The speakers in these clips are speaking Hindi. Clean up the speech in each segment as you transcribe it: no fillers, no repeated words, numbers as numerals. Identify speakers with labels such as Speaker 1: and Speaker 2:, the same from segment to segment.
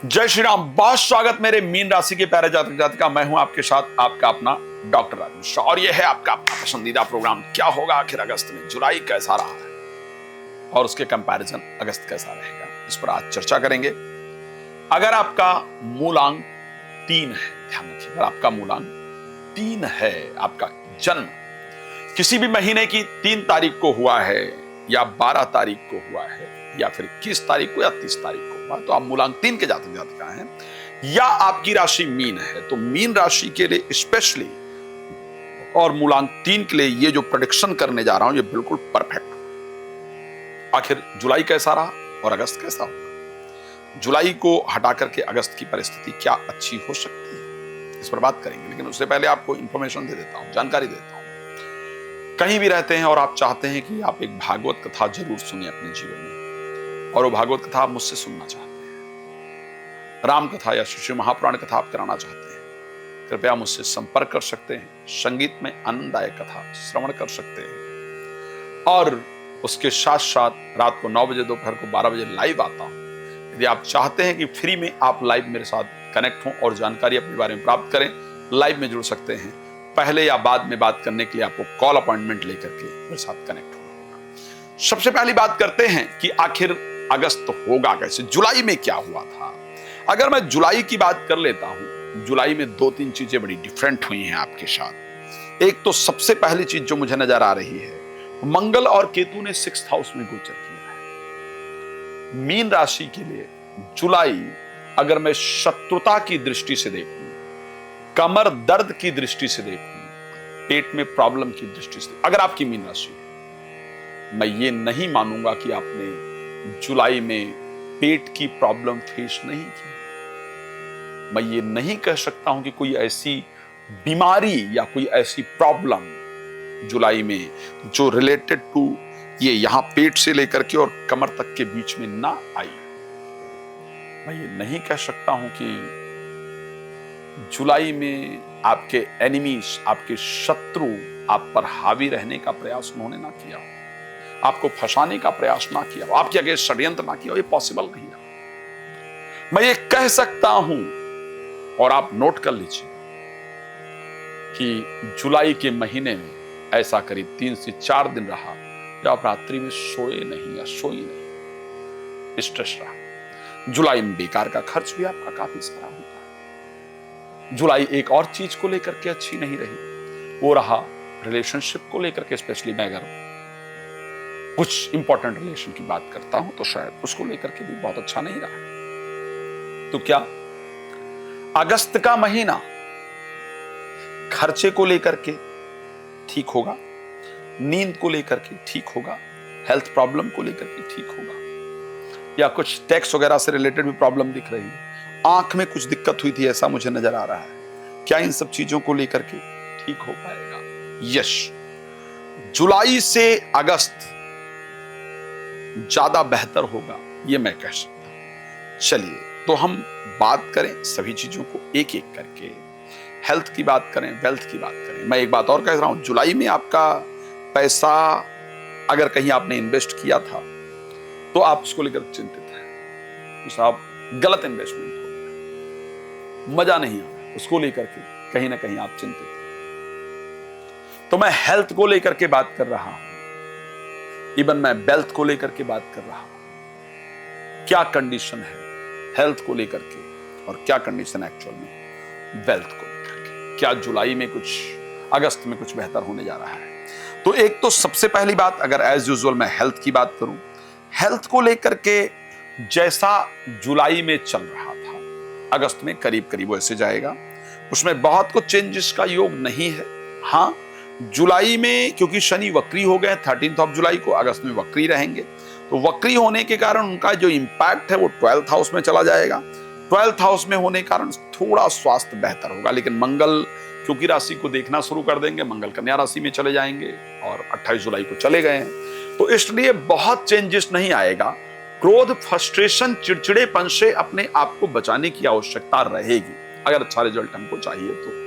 Speaker 1: जय श्री राम। बहुत स्वागत मेरे मीन राशि के प्यारे जातक जातिका। मैं हूं आपके साथ आपका अपना डॉक्टर राजेश और यह है आपका अपना पसंदीदा प्रोग्राम क्या होगा आखिर अगस्त में। जुलाई कैसा रहा है और उसके कंपैरिजन अगस्त कैसा रहेगा, इस पर आज चर्चा करेंगे। अगर आपका मूलांक 3 है, ध्यान रखिए, अगर आपका मूलांक 3 है, आपका जन्म किसी भी महीने की 3 तारीख को हुआ है या 12 तारीख को हुआ है या फिर 21 तारीख को या 30 तारीख को हुआ, तो आप मूलांक 3 के जातक जातिका हैं, या आपकी राशि मीन है, तो मीन राशि के लिए स्पेशली और मूलांक 3 के लिए ये जो प्रेडिक्शन करने जा रहा हूं ये बिल्कुल परफेक्ट। आखिर जुलाई कैसा रहा और अगस्त कैसा होगा, जुलाई को हटा करके अगस्त की परिस्थिति क्या अच्छी हो सकती है, इस पर बात करेंगे। लेकिन उससे पहले आपको इंफॉर्मेशन दे देता हूं, जानकारी देता हूं। कहीं भी रहते हैं और आप चाहते हैं कि आप एक भागवत कथा जरूर सुने अपने जीवन में, और वो भागवत कथा आप मुझसे सुनना चाहते हैं, राम कथा या श्री महापुराण कथा आप कराना चाहते हैं, कृपया मुझसे संपर्क कर सकते हैं। संगीत में आनंददायक कथा श्रवण कर सकते हैं और उसके साथ साथ रात को 9 बजे, दोपहर को 12 बजे लाइव आता हूं। यदि आप चाहते हैं कि फ्री में आप लाइव मेरे साथ कनेक्ट हों और जानकारी अपने बारे में प्राप्त करें, लाइव में जुड़ सकते हैं। पहले या बाद में बात करने के लिए आपको कॉल अपॉइंटमेंट लेकर के मेरे साथ कनेक्ट होना होगा। सबसे पहली बात करते हैं कि आखिर अगस्त होगा कैसे, जुलाई में क्या हुआ था। अगर मैं जुलाई की बात कर लेता हूं, जुलाई में 2-3 चीजें बड़ी डिफरेंट हुई हैं आपके साथ। एक तो सबसे पहली चीज जो मुझे नजर आ रही है, मंगल और केतु ने 6th हाउस में गोचर किया है। मीन राशि के लिए जुलाई अगर मैं शत्रुता की दृष्टि से देखूं, कमर दर्द की दृष्टि से देखूं, पेट में प्रॉब्लम की दृष्टि से, अगर आपकी मीन राशि है, मैं ये नहीं मानूंगा कि आपने जुलाई में पेट की प्रॉब्लम फेस नहीं की। मैं ये नहीं कह सकता हूं कि कोई ऐसी बीमारी या कोई ऐसी प्रॉब्लम जुलाई में जो रिलेटेड टू ये यहां पेट से लेकर के और कमर तक के बीच में ना आई। मैं ये नहीं कह सकता हूं कि जुलाई में आपके एनिमीज, आपके शत्रु आप पर हावी रहने का प्रयास उन्होंने ना किया हो, आपको फंसाने का प्रयास ना किया हो, आपके आगे षड्यंत्र ना किया हो, ये पॉसिबल नहीं रहा। मैं ये कह सकता हूं और आप नोट कर लीजिए कि जुलाई के महीने में ऐसा करीब 3 से 4 दिन रहा जब आप रात्रि में सोए नहीं या सोई नहीं, स्ट्रेस रहा। जुलाई में बेकार का खर्च भी आपका काफी सारा होता है। जुलाई एक और चीज को लेकर के अच्छी नहीं रही, वो रहा रिलेशनशिप को लेकर के। स्पेशली मैं अगर कुछ इंपॉर्टेंट रिलेशन की बात करता हूं तो शायद उसको लेकर के भी बहुत अच्छा नहीं रहा। तो क्या अगस्त का महीना खर्चे को लेकर के ठीक होगा, नींद को लेकर के ठीक होगा, हेल्थ प्रॉब्लम को लेकर के ठीक होगा, या कुछ टैक्स वगैरह से रिलेटेड भी प्रॉब्लम दिख रही है, आंख में कुछ दिक्कत हुई थी ऐसा मुझे नजर आ रहा है, क्या इन सब चीजों को लेकर के ठीक हो पाएगा? यस, जुलाई से अगस्त ज्यादा बेहतर होगा, ये मैं कह सकता हूं। चलिए तो हम बात करें सभी चीजों को एक एक करके। हेल्थ की बात करें, वेल्थ की बात करें। मैं एक बात और कह रहा हूं, जुलाई में आपका पैसा अगर कहीं आपने इन्वेस्ट किया था तो आप उसको लेकर चिंतित हैं, साहब गलत इन्वेस्टमेंट हो गया, मजा नहीं आ रहा, उसको लेकर के कहीं ना कहीं आप चिंतित हैं। तो मैं हेल्थ को लेकर के बात कर रहा हूं, इवन मैं वेल्थ को लेकर के बात कर रहा हूं। क्या कंडीशन है हेल्थ को लेकर के और क्या कंडीशन एक्चुअल में वेल्थ को लेकर के, क्या जुलाई में कुछ, अगस्त में कुछ बेहतर होने जा रहा है? तो एक तो सबसे पहली बात, अगर एज यूजुअल मैं हेल्थ की बात करूं, हेल्थ को लेकर के जैसा जुलाई में चल रहा था अगस्त में करीब करीब वैसे जाएगा। उसमें बहुत कुछ चेंजेस का योग नहीं है। हाँ, जुलाई में क्योंकि शनि वक्री हो गए 13 जुलाई को, अगस्त में वक्री रहेंगे, तो वक्री होने के कारण उनका जो इंपैक्ट है वो 12th हाउस में चला जाएगा। 12th हाउस में होने के कारण थोड़ा स्वास्थ्य बेहतर होगा। लेकिन मंगल क्योंकि राशि को देखना शुरू कर देंगे, मंगल कन्या राशि में चले जाएंगे और 28 जुलाई को चले गए हैं, तो इसलिए बहुत चेंजेस नहीं आएगा। क्रोध, फ्रस्ट्रेशन, चिड़चिड़ेपन से अपने आप को बचाने की आवश्यकता रहेगी अगर अच्छा रिजल्ट हमको चाहिए तो।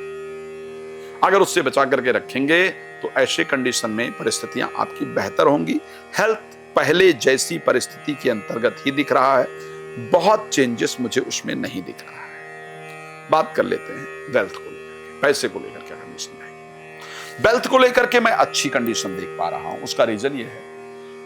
Speaker 1: अगर उससे बचा करके रखेंगे तो ऐसे कंडीशन में परिस्थितियां आपकी बेहतर होंगी। हेल्थ पहले जैसी परिस्थिति के अंतर्गत ही दिख रहा है। बहुत चेंजेस मुझे उसमें नहीं दिख रहा है। बात कर लेते हैं वेल्थ को लेकर, पैसे को लेकर क्या कंडीशन रहेगी। वेल्थ को लेकर के मैं अच्छी कंडीशन देख पा रहा हूं। उसका रीजन ये है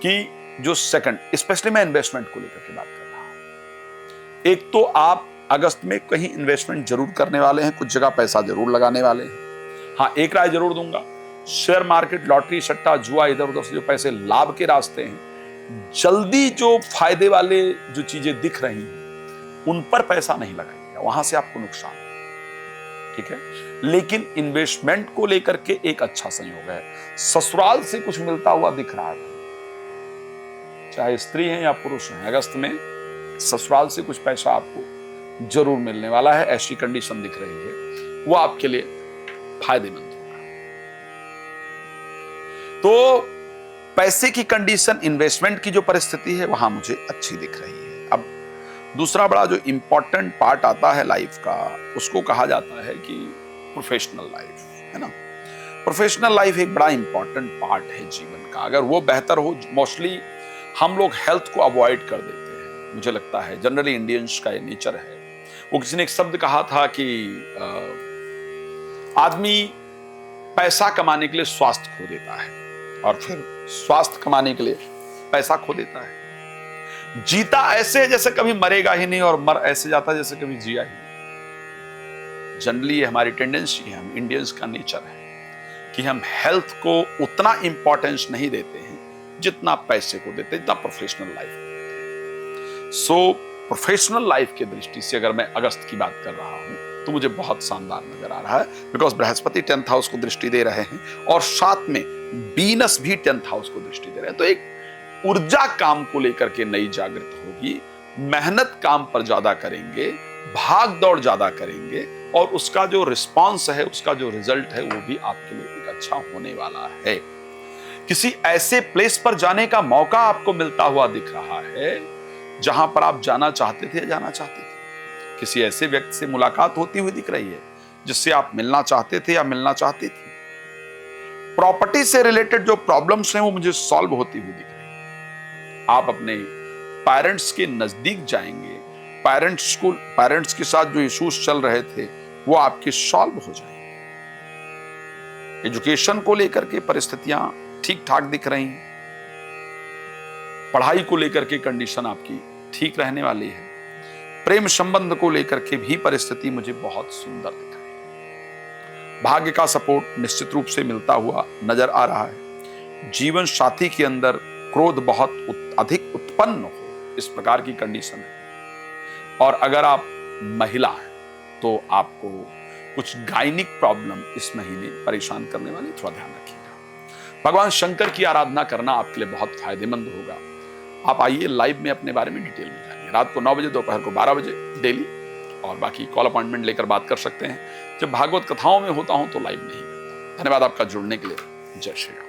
Speaker 1: कि जो सेकंड, स्पेशली मैं इन्वेस्टमेंट को लेकर के बात कर रहा हूं। एक तो आप अगस्त में कहीं इन्वेस्टमेंट जरूर करने वाले हैं, कुछ जगह पैसा जरूर लगाने वाले हैं। हाँ, एक राय जरूर दूंगा, शेयर मार्केट, लॉटरी, सट्टा, जुआ, इधर उधर से जो पैसे लाभ के रास्ते हैं, जल्दी जो फायदे वाले जो चीजें दिख रही हैं उन पर पैसा नहीं लगाइएगा, वहां से आपको नुकसान, ठीक है। लेकिन इन्वेस्टमेंट को लेकर के एक अच्छा संयोग है। ससुराल से कुछ मिलता हुआ दिख रहा है, चाहे स्त्री हैं या पुरुष हैं, अगस्त में ससुराल से कुछ पैसा आपको जरूर मिलने वाला है, ऐसी कंडीशन दिख रही है। वो आपके लिए फायदेमंद होगा। तो पैसे की कंडीशन, इन्वेस्टमेंट की जो परिस्थिति है वहां मुझे अच्छी दिख रही है। अब दूसरा बड़ा जो इंपॉर्टेंट पार्ट आता है लाइफ का, उसको कहा जाता है कि प्रोफेशनल लाइफ, है ना। प्रोफेशनल लाइफ एक बड़ा इंपॉर्टेंट पार्ट है जीवन का। अगर वो बेहतर हो, मोस्टली हम लोग हेल्थ को अवॉइड कर देते हैं, मुझे लगता है जनरली इंडियंस का ये नेचर है। वो किसी ने एक शब्द कहा था कि आदमी पैसा कमाने के लिए स्वास्थ्य खो देता है और फिर स्वास्थ्य कमाने के लिए पैसा खो देता है। जीता ऐसे जैसे कभी मरेगा ही नहीं और मर ऐसे जाता जैसे कभी जिया ही नहीं। जनरली ये हमारी टेंडेंसी है, हम इंडियंस का नेचर है कि हम हेल्थ को उतना इंपॉर्टेंस नहीं देते हैं जितना पैसे को देते हैं, जितना प्रोफेशनल लाइफ को देते हैं। सो प्रोफेशनल लाइफ की दृष्टि से अगर मैं अगस्त की बात कर रहा हूं तो मुझे बहुत शानदार नजर आ रहा है, बिकॉज बृहस्पति 10th हाउस को दृष्टि दे रहे हैं और साथ में वीनस भी 10th हाउस को दृष्टि दे रहे हैं। तो एक ऊर्जा काम को लेकर के नई जागृत होगी, मेहनत काम पर ज्यादा करेंगे, भाग दौड़ ज्यादा करेंगे और उसका जो रिस्पॉन्स है, उसका जो रिजल्ट है वो भी आपके लिए एक अच्छा होने वाला है। किसी ऐसे प्लेस पर जाने का मौका आपको मिलता हुआ दिख रहा है जहां पर आप जाना चाहते थे या जाना चाहते थे। किसी ऐसे व्यक्ति से मुलाकात होती हुई दिख रही है जिससे आप मिलना चाहते थे या मिलना चाहती थी। प्रॉपर्टी से रिलेटेड जो प्रॉब्लम्स हैं वो मुझे सॉल्व होती हुई दिख रही है। आप अपने पेरेंट्स के नजदीक जाएंगे, पेरेंट्स के साथ जो इश्यूज चल रहे थे वो आपके सॉल्व हो जाएंगे। एजुकेशन को लेकर के परिस्थितियां ठीक ठाक दिख रही हैं। पढ़ाई को लेकर के कंडीशन आपकी ठीक रहने वाली है। प्रेम संबंध को लेकर के भी परिस्थिति मुझे बहुत सुंदर दिख रही है। भाग्य का सपोर्ट निश्चित रूप से मिलता हुआ नजर आ रहा है। जीवन साथी के अंदर क्रोध बहुत अधिक उत्पन्न हो, इस प्रकार की कंडीशन है। और अगर आप महिला हैं तो आपको कुछ गायनिक प्रॉब्लम इस महीने परेशान करने वाली, थोड़ा ध्यान रखिएगा। भगवान शंकर की आराधना करना आपके लिए बहुत फायदेमंद होगा। आप आइए लाइव में अपने बारे में डिटेल में जानिए। रात को 9 बजे, दोपहर को 12 बजे डेली, और बाकी कॉल अपॉइंटमेंट लेकर बात कर सकते हैं। जब भागवत कथाओं में होता हूं तो लाइव नहीं करता। धन्यवाद आपका जुड़ने के लिए। जय श्री राम।